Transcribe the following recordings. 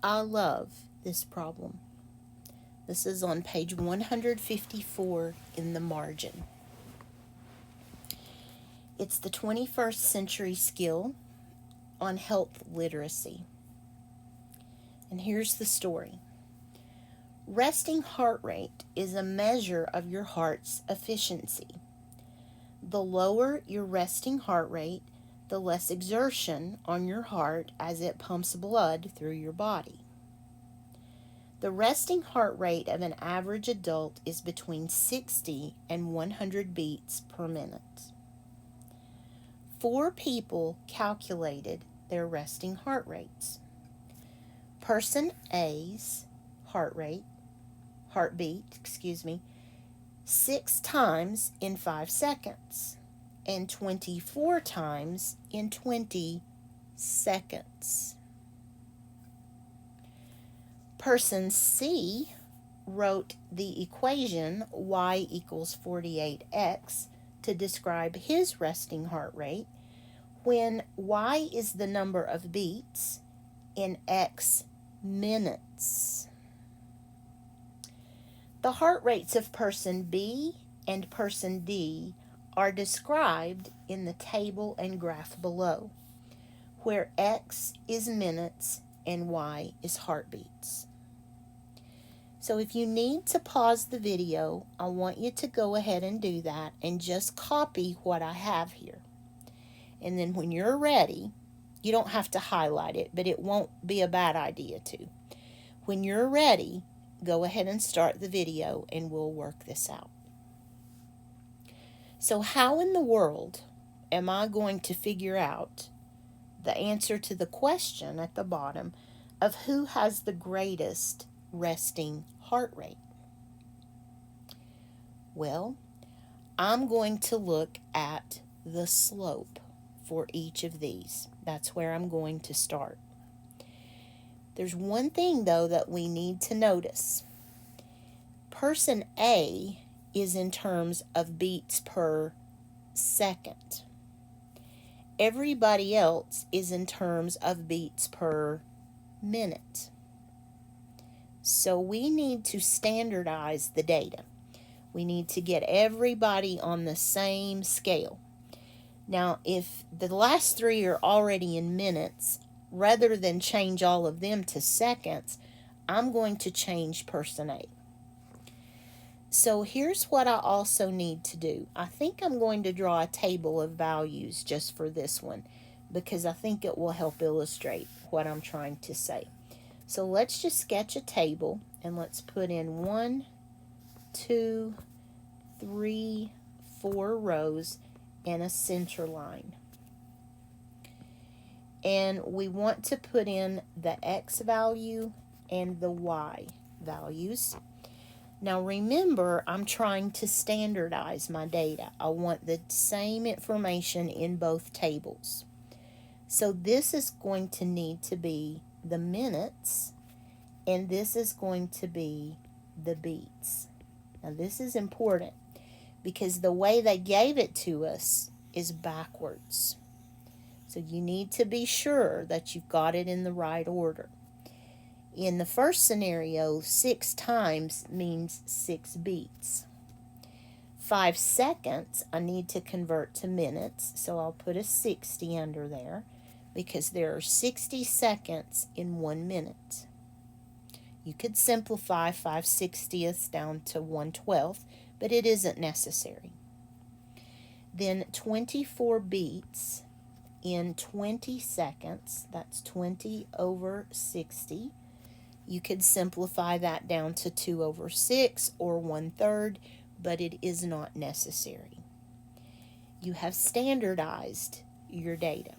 I love this problem. This is on page 154 in the margin. It's the 21st century skill on health literacy. And here's the story. Resting heart rate is a measure of your heart's efficiency. The lower your resting heart rate, the less exertion on your heart as it pumps blood through your body. The resting heart rate of an average adult is between 60 and 100 beats per minute. 4 people calculated their resting heart rates. Person A's heartbeat, 6 times in 5 seconds and 24 times in 20 seconds. Person C wrote the equation y equals 48x to describe his resting heart rate when y is the number of beats in x minutes. The heart rates of person B and person D are described in the table and graph below, where x is minutes and y is heartbeats. So if you need to pause the video, I want you to go ahead and do that and just copy what I have here. And then when you're ready, you don't have to highlight it, but it won't be a bad idea to. When you're ready, go ahead and start the video and we'll work this out. So how in the world am I going to figure out the answer to the question at the bottom of who has the greatest resting heart rate? Well, I'm going to look at the slope for each of these. That's where I'm going to start. There's one thing, though, that we need to notice. Person A is in terms of beats per second. Everybody else is in terms of beats per minute. So we need to standardize the data. We need to get everybody on the same scale. Now, if the last 3 are already in minutes, rather than change all of them to seconds, I'm going to change person A. So here's what I also need to do. I think I'm going to draw a table of values just for this one because I think it will help illustrate what I'm trying to say. So let's just sketch a table and let's put in 1, 2, 3, 4 rows and a center line. And we want to put in the X value and the Y values. Now remember, I'm trying to standardize my data. I want the same information in both tables. So this is going to need to be the minutes, and this is going to be the beats. Now this is important because the way they gave it to us is backwards. So you need to be sure that you've got it in the right order. In the first scenario, 6 times means 6 beats. 5 seconds, I need to convert to minutes, so I'll put a 60 under there because there are 60 seconds in 1 minute. You could simplify 5/60 down to 1/12, but it isn't necessary. Then 24 beats in 20 seconds, that's 20 over 60. You could simplify that down to 2 over 6 or 1/3, but it is not necessary. You have standardized your data.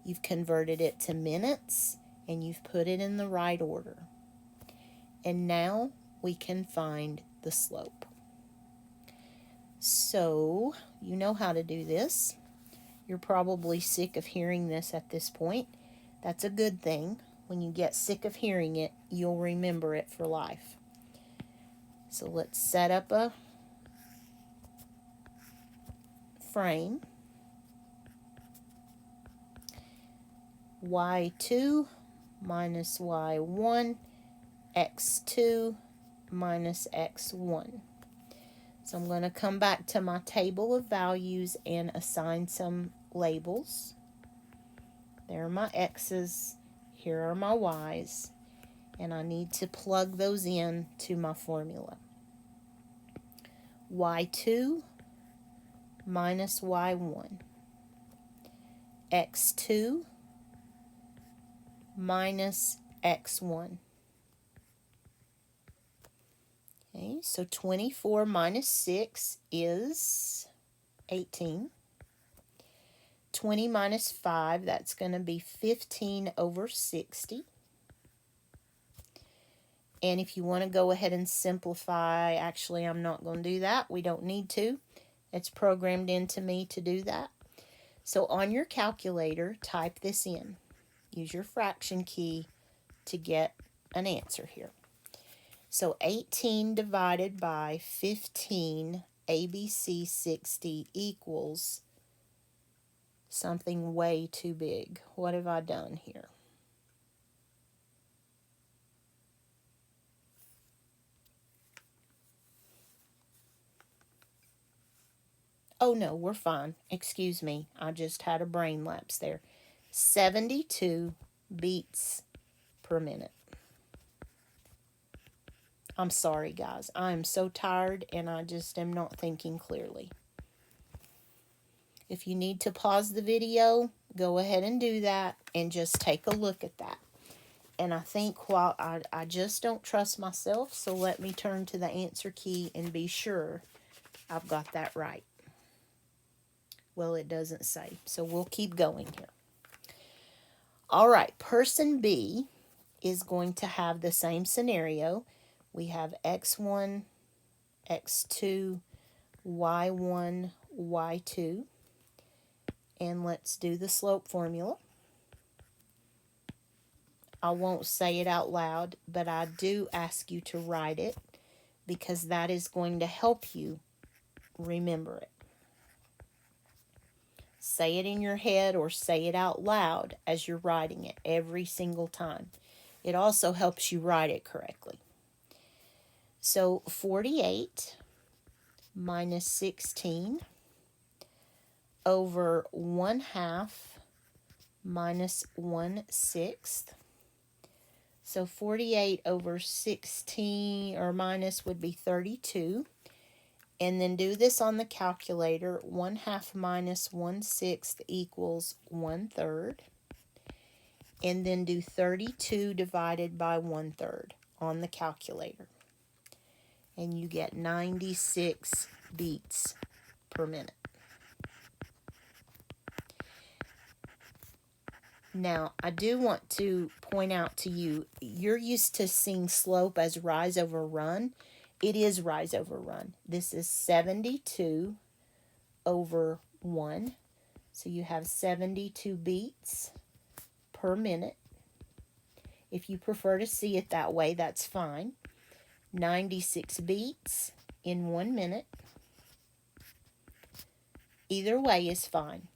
You've converted it to minutes and you've put it in the right order. And now we can find the slope. So you know how to do this. You're probably sick of hearing this at this point. That's a good thing. When you get sick of hearing it, you'll remember it for life. So let's set up a frame. Y2 minus y1, x2 minus x1. So I'm going to come back to my table of values and assign some labels. There are my x's, here are my y's, and I need to plug those in to my formula. y2 minus y1, x2 minus x1. Okay, so 24 minus 6 is 18. 20 minus 5, that's going to be 15 over 60. And if you want to go ahead and simplify, actually I'm not going to do that. We don't need to. It's programmed into me to do that. So on your calculator, type this in. Use your fraction key to get an answer here. So 18 divided by 15 ABC 60 equals something way too big. What have I done here? Oh no, we're fine. Excuse me. I just had a brain lapse there. 72 beats per minute. I'm sorry, guys. I am so tired and I just am not thinking clearly. If you need to pause the video, go ahead and do that and just take a look at that. And I think while I just don't trust myself, so let me turn to the answer key and be sure I've got that right. Well, it doesn't say, so we'll keep going here. All right, person B is going to have the same scenario. We have x1, x2, y1, y2. And let's do the slope formula. I won't say it out loud, but I do ask you to write it because that is going to help you remember it. Say it in your head or say it out loud as you're writing it every single time. It also helps you write it correctly. So 48 minus 16 over 1/2 minus 1/6. So 48 over 16 or minus would be 32. And then do this on the calculator. 1/2 minus 1/6 equals 1/3. And then do 32 divided by 1/3 on the calculator. And you get 96 beats per minute. Now, I do want to point out to you, you're used to seeing slope as rise over run. It is rise over run. This is 72 over 1. So you have 72 beats per minute. If you prefer to see it that way, that's fine. 96 beats in 1 minute. Either way is fine.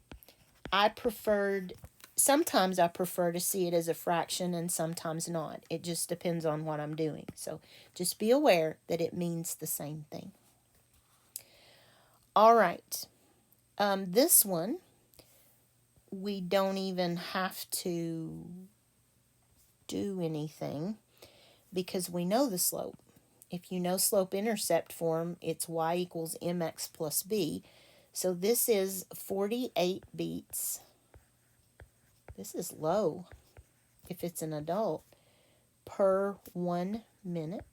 Sometimes I prefer to see it as a fraction and sometimes not. It just depends on what I'm doing. So just be aware that it means the same thing. All right. This one, we don't even have to do anything because we know the slope. If you know slope-intercept form, it's y equals mx plus b. So this is 48 beats. This is low if it's an adult per 1 minute.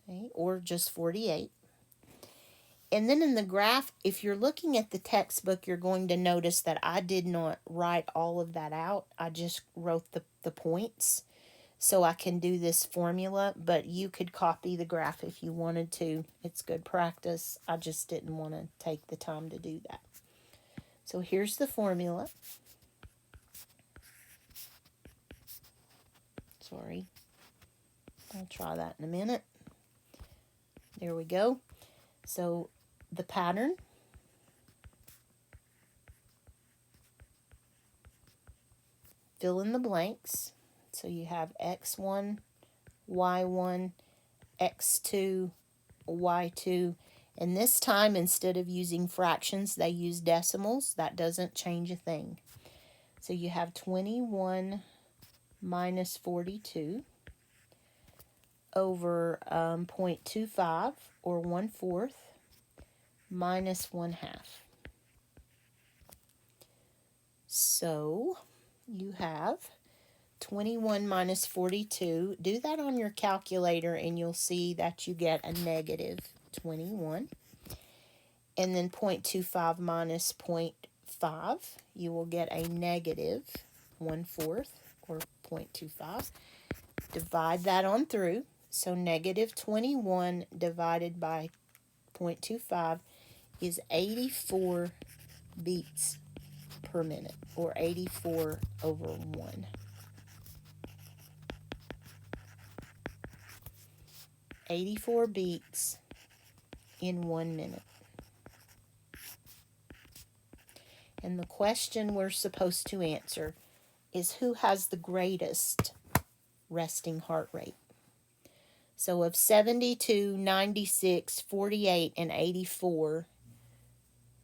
Okay, or just 48. And then in the graph, if you're looking at the textbook, you're going to notice that I did not write all of that out. I just wrote the points so I can do this formula, but you could copy the graph if you wanted to. It's good practice. I just didn't want to take the time to do that. So here's the formula. Sorry. I'll try that in a minute. There we go. So the pattern fill in the blanks. So you have x1, y1, x2, y2. And this time, instead of using fractions, they use decimals. That doesn't change a thing. So you have 21 minus 42 over 0.25, or 1/4, minus 1/2. So you have 21 minus 42. Do that on your calculator and you'll see that you get a negative 21. And then 0.25 minus 0.5, you will get a negative 1/4, or 0.25. Divide that on through. So negative 21 divided by 0.25 is 84 beats per minute, or 84 over 1. 84 beats in 1 minute. And the question we're supposed to answer is, who has the greatest resting heart rate? So of 72, 96, 48, and 84,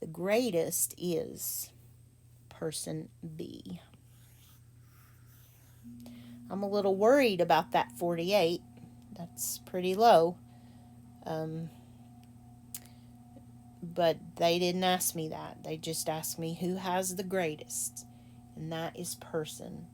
the greatest is person B. I'm a little worried about that 48. That's pretty low. But they didn't ask me that. They just asked me who has the greatest. And that is person